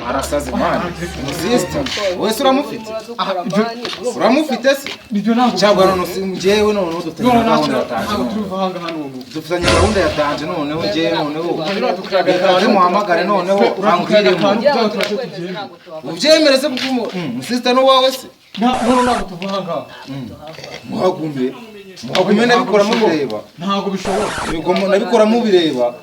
arasaze mwana musista wese uramufite se cyangwa none njyewe none dutanye gahunda yatanje noneho njyewe noneho reka muhamagare noneho urambwiremo ubyemereze kuko musista no wawe se ntabwo tuvanga muhagume nabikora mubireba ntabwo bishoboka nabikora mubireba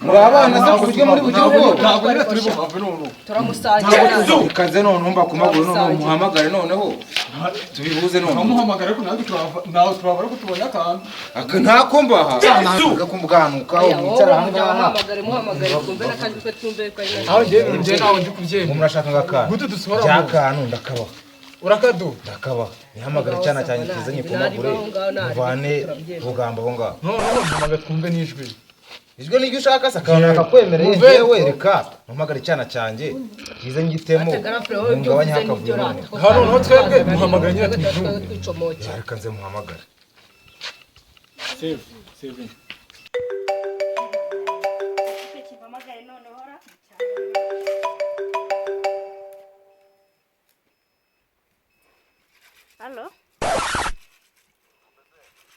muri abana se ku buryo muri bugira ubwoba ntabwo rero turi bumve none turamusangira ikaze none umva ku maguru none muhamagare noneho tubibuze none turamuhamagara ariko nawe turabara ko tubonye akantu aka ntako mbaha agakumbwanuka umwicara ahangaha muhamagare kumve n'akandi twe tumve ko ari aho njye nawe ndi kubyemera murashaka ngakana gute dusohora cyakanu ndakabaha urakadu ndakabaha nihamagara cyane cyane kizanye ku maguru muvane ubugamba aho ngaho none twumve n'ijwi ijwe n'iryo ushaka se akabona akakwemereye njyewe reka mpamagare icyana cyanjye kize ngitemo ngabanye hakavuye none noneho twebwe muhamagara nyine tubyumve reka nze muhamagare save Alô?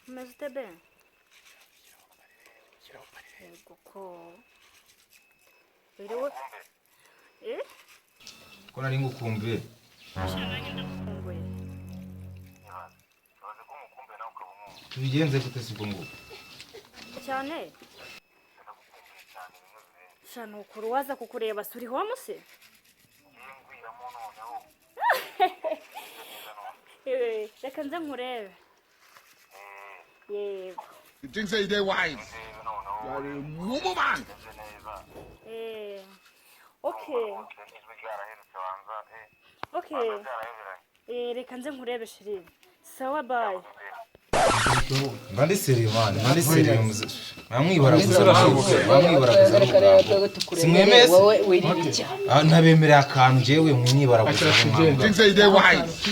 Mas está bem? ko nari ngukumbuye tubigenze gute sibwo ngo cyane shano ukuru waza kukureba suri ho muse reka nze nkurebe yego you think say they wise you are a mumu man okay reka nze nkurebe shiri sawa bye Mandi seri mani mandi seri mwibaraguza simwemeze ntabemereye akantu jewe mwibaraguza you think say they wise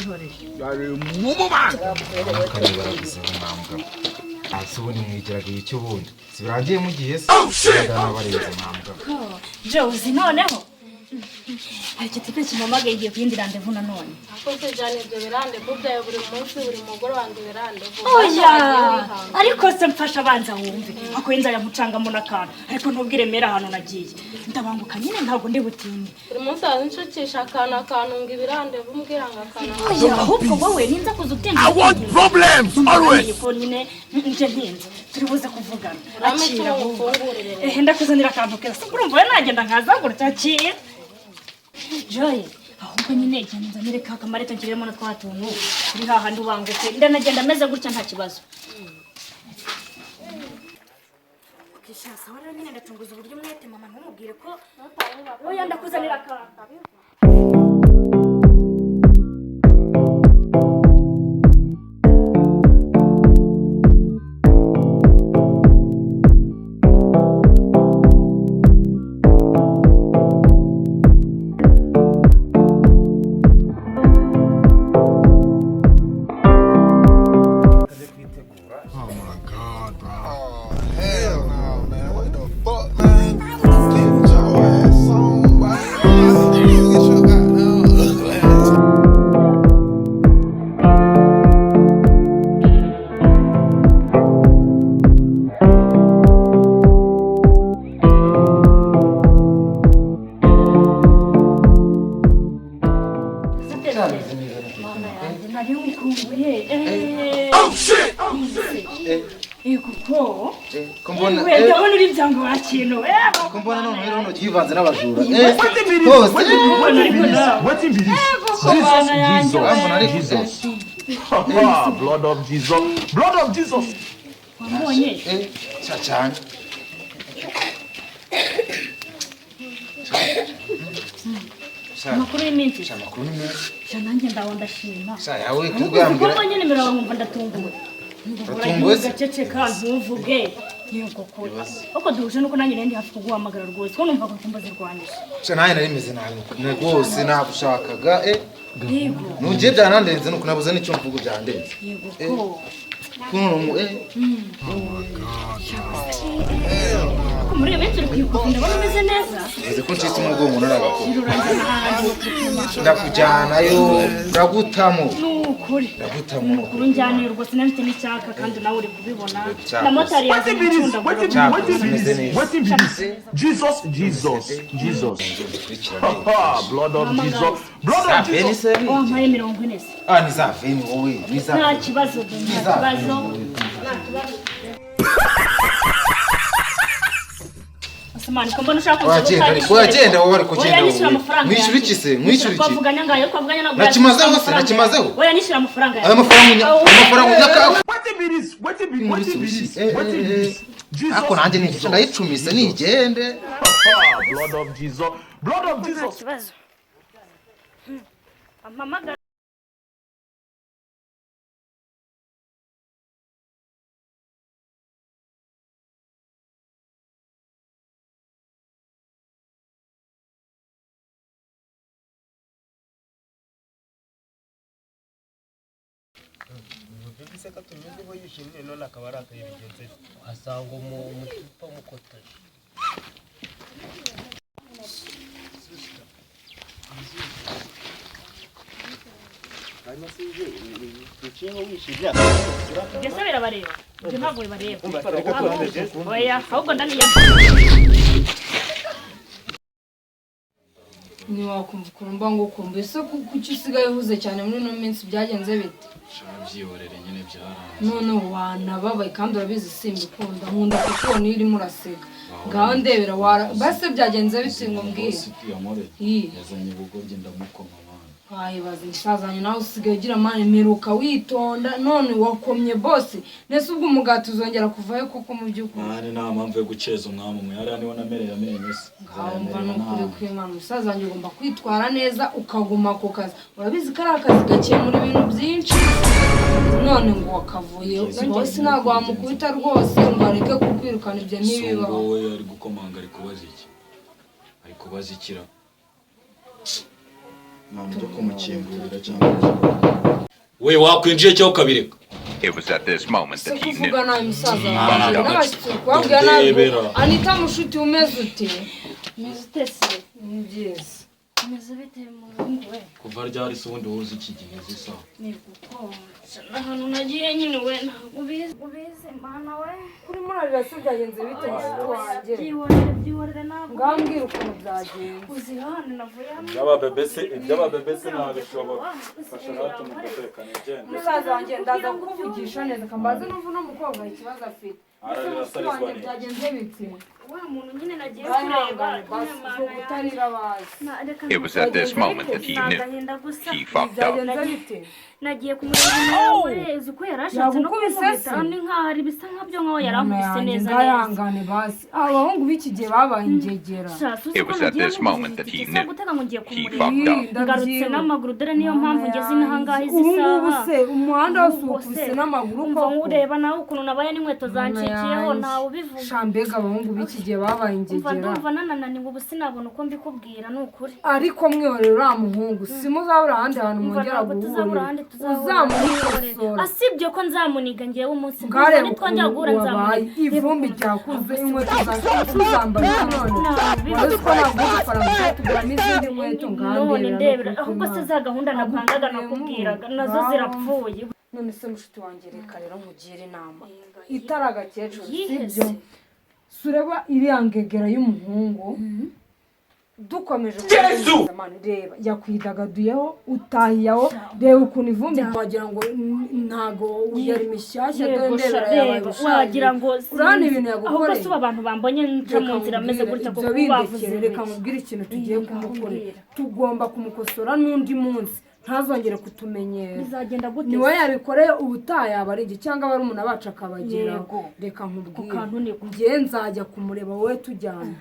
you are a mumu man mwibaraguza mwambwa asubuni mwigiraga icyo bundi sibirangiye mugiye se ndabarenze mwambwa Jozi noneho Ariko tipe kimamaga igiye kuyindi randevu nanone. Akoze cyane ibyo birandevu byawe buri munsi buri mugoro wanjye birandevu. Oya! Ariko se mfasha abanza wumve. Akwenza yamucanga mu nakana. Ariko ntubwire mera hano nagiye. Ndabanguka nyine ntabwo ndi butinde. Buri munsi azinshukisha akantu ngo ibirandevu mbwira ngo akantu. Oya, ahubwo wowe ninza kuzutemba. I want problems always. Ko nyine nje ntinze. Turibuze kuvugana. Akira ufungurire. Ndakuzanira akantu keza. Urumva we nagenda nkazagurutsa akira. Joy, ahubwo nyine cyane nzanire ka kamareta nkiremo na twatuntu kuri hahandi ubanguke ndanagenda meze gutya nta kibazo. Ukishasa wara nyine ndacunguza uburyo mwete mama ntumubwire ko oya ndakuzanira akantu. Kumbona none rero no givanze n'abajura Blood of Jesus cyane Makuru y'iminsi amakuru ni nanjye ndashima yawe kugambira ko nyine mera nkumva ndatunguwe Ndatunguwe se? gacece ka ntuvuge yego kuri uko duhuje nuko nanjye ndi hafi kuguhamagara rwose ko numva ko kumbaza rwanyisha cyo naye nari meze nabi rwose nagushakaga yego nuje byanandenze nuko nabuze n'icyo mvugo byandenze yego ko muri benshi rukiko ndabona meze neza eze ko ncitse umugongo naragako ndakujyanayo ndagutamo nukuri nukuri njyaniye rwose nafite n'icyaka kandi nawe uri kubibona na motari yazimicundagura cyaka kimeze neza Jesus. Blood of Jesus. wampaye 40 ni za veni wowe ni za nta kibazo Asamani ko mbona ushaka wagenda wowe ari kugenda mwishyura iki se mwishyura iki kwavuganya ngayo kwavuganya nabwo nakimazeho oya nishyura amafaranga ayo amafaranga unyaka ako nanjye nigisha ndayicumise nigende Blood of Jesus. amamagara Seka tumeze bo yishimye none akaba arakaye bigenze asanga umutupa mukotaje hanyuma sinje uciyeho wishimye Gese birabareba ibyo ntabwo bibareba oya ahubwo ndaniye ntiwakumva ukumva ngo ukumva ese kuki usigaye uhuze cyane muri ino minsi byagenze bite byihorere nyine byaranga none wanababaye kandi urabizi simbikunda nkunda kukubona iyo urimo uraseka ngaho ndebera base byagenze bite ngo mbwire yazanye ubugoryi ndamukoma wayibaza umusaza nawe usigaye ugira amani mperuka witonda none wakomye bose nese ubwo umugati uzongera kuvayo koko mu by'ukuri nta mpamvu yo guceza umwami umwe yari niho namereye neza nkumva n'ukuri kw'Imana umusaza wanjye ugomba kwitwara neza ukaguma ku kazi urabizi ko ari akazi gakemura ibintu byinshi none ngo wakavuye bose ntabwo wamukubita rwose ngo areke kukwirukana ibyo ntibibaho wowe ari gukomanga ari kubaza ikira ntabwo kumukingurira cyangwa we wakwinjiye cyo kabireka. It was at this moment that he knew. Anita mushuti umeze ute? Meze utese Yes. meze bite mu we kuva ryari se ubundi wowe iki gihe zisa ni guko hano nagiye nyine we ubize mana we Kuri murarira se byagenze bite wanjye? Byihorere ntabwo Ngambwira ukuntu byagenze. uzi hano navuye hano iby'ababebe se ntabishobora fasha natwe mu gutekana igenda Musaza wanjye ndaza kuvugisha neza kambaze n'uvu no mukobwa ikibazo afite. Byagenze bite? wa muntu nyine nagiye kureba Utarira bazi. It was at this moment that he knew. He fucked up. Byagenze bite? nagiye kumureba wese uko yarashatse no kumubita ni nkaho ari bisa nkabyo nkaho yaramubise neza ngayangane basi abahungu b'iki gihe babaye ingegera. It was at this moment that he knew. gutega ngo ngiye He kumureba fucked up. ngarutse n'amaguru dore niyo mpamvu ngeze inahangaha izi saha ubu se umuhanda wose ukubise n'amaguru umva koko ureba nawe ukuntu nabaye n'inkweto zancikiyeho ntawe ubivuga shambega abahungu b'iki gihe babaye ingegera. ndumva nananiwe ubu sinabona uko mbikubwira ni ukuri ariko mwihorera uriya muhungu simuzabura ahandi hantu mwongera guhurira uzamukosora asibye ko nzamuniga ngewe umunsi ngareba twongera guhura wabaye ivumbi ryakuze inkweto zawe tuzambaye none wari ko ntabwo udufaranga tuguramo izindi nkweto none ndebera ahubwo se za gahunda napangaga nakubwiraga nazo zirapfuye none se mushuti wanjye reka rero nkugire inama itari agakecuru sibyo sureba iriya ngegera y'umuhungu dukomeje reba yakwidagaduyeho utahiyaho reba ukuntu ivumbi wagira ngo ntago yari mishyashya dore ndebera yabaye wagira ngo urana ibintu yagukoreye ahubwo se abantu bambonye nca mu nzira ameze gutya kuko bavuze reka mubwire ikintu tugiye kumukorera tugomba kumukosora n'undi munsi ntazongere kutumenyera bizagenda gute niwe yabikoreye ubutaha yaba ari iki cyangwa bari umuntu abaca akabageraho reka nkubwire njye nzajya kumureba wowe tujyana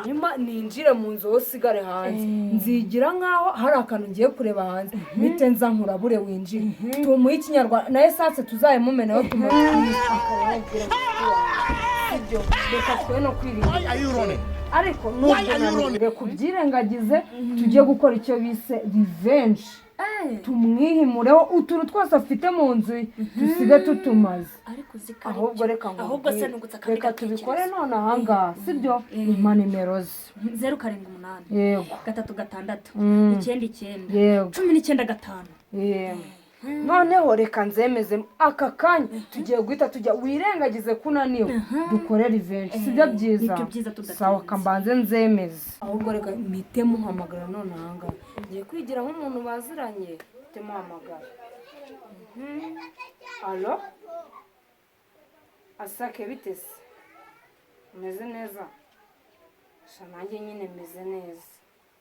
nyuma ninjire mu nzu wowe usigare hanze nzigira nkaho hari akantu ngiye kureba hanze bite nza nkurabure winjire tumuhe ikinyarwanda na esanse tuzayimumenaho tumubwire akarababwira sibyo reka twe no kwirinda ariko nubwo reka ubyirengagize tujye gukora icyo bise revenge tumwihimureho utuntu twose afite mu nzu dusige tutumaze ahubwo reka tubikore none ahangaha sibyo impa nimero ze 078 yego 36 99 19 yego noneho reka nzemeze aka kanya tugiye guhita tujya wirengagize kunaniwe dukore revenge sibyo byiza sawa kambanze nzemeze ahubwo reka mite muhamagara none ahangaha ngiye kwigira nk'umuntu baziranye mite muhamagara alo Asake bitese umeze neza sha nanjye nyine meze neza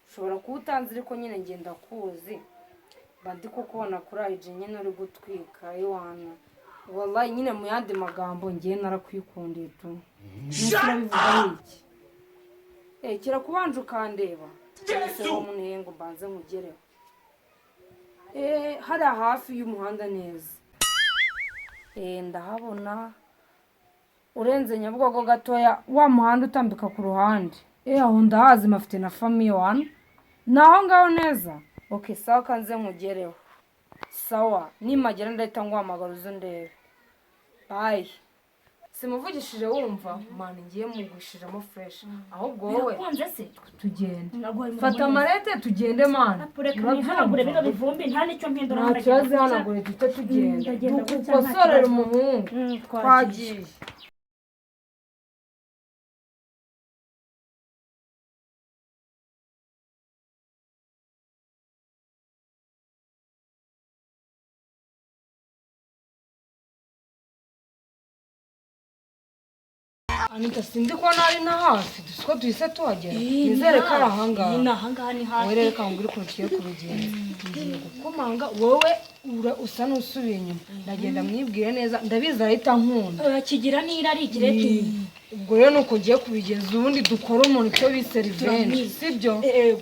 ushobora kuba utanze ariko nyine ngenda kuzi bandi kukubona kuri ayije nyine uri gutwika iwana wallahi nyine mu yandi magambo ngiye narakwikundiye tu n'ukira bivuga iki kira kubanje ukandeba ese wo munengo mbanze nkugereho hari hafi y'umuhanda neza ndahabona urenze Nyabugogo gatoya wa muhanda utambika ku ruhande aho ndahazi mafite na family one naho ngaho neza okay sawa kanze nkugereho sawa nimagera ndahita ngwamagara uzo ndebe bye simuvugishije wumva mani ngiye mugwishiramo fresh ahubwo wowe tugende fata amarete tugende mani urabihanagure bino bivumbi nta nicyo mpindura nta kibazo hanagure duhite tugenda dukosorera umuhungu twagiye. Anita sindi ko nari na hafi dusko duhise tuhagera nizere ko ari ahangaha ni ahangaha ni hafi wowe reka nguri kurukiye ku rugendo ngiye gukomanga wowe usa n'usubiye inyuma ndagenda mwibwire neza ndabiza ahita nkunda kigira nira ari ikireti ubwo rero nuko ngiye kubigenza ubundi dukora umuntu cyo bise revenge sibyo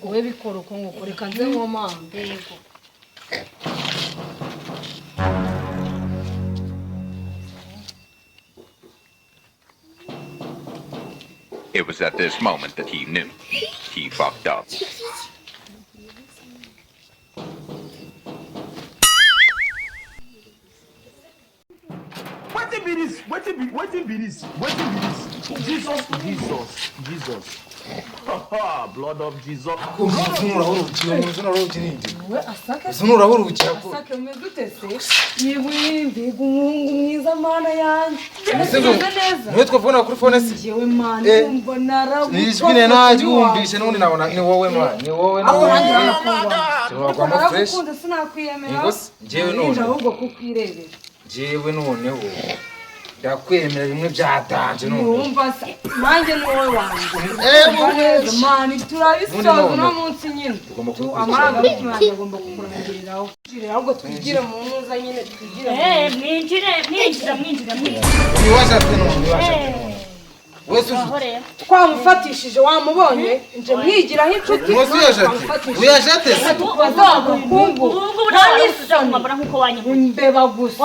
wowe bikora uko nguko reka nze nkomanga yego. It was at this moment that he knew he fucked up. What be this? Jesus. Blood of Jesus. Asake umedutese yibwimbi gumungu mwiza mana yanjye niwe twavuna kuri phone si jewe mana umva naraguko nijwine najumbishe none nabona ni wowe mana ni wowe none fresh sinakwiyemera ngos jewe none ahubwo kukwirebera jewe noneho ndakwemera bimwe byatanje none urumva nanjye ni wowe wanjye mani turabisoza no munsi nyine amaraga y'Imana agomba kukurangiriraho ahubwo twigire mu ntuza nyine twigire mwinjira niwashate none wese twamufatishije wamubonye nje mwigiraho inshuti uyajate bazagukungu imbeba gusa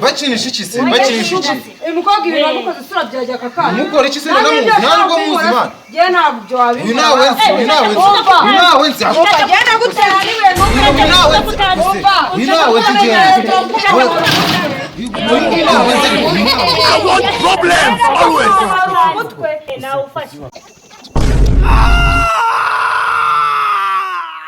bakinisha iki se bakinisha iki umukobwa ibintu amukoze isura byajya akakana mukora iki se ntabwo muzi imana je ntabwo wabi uyu nawe nzi genda gutera n'ibintu I want problems always. Now,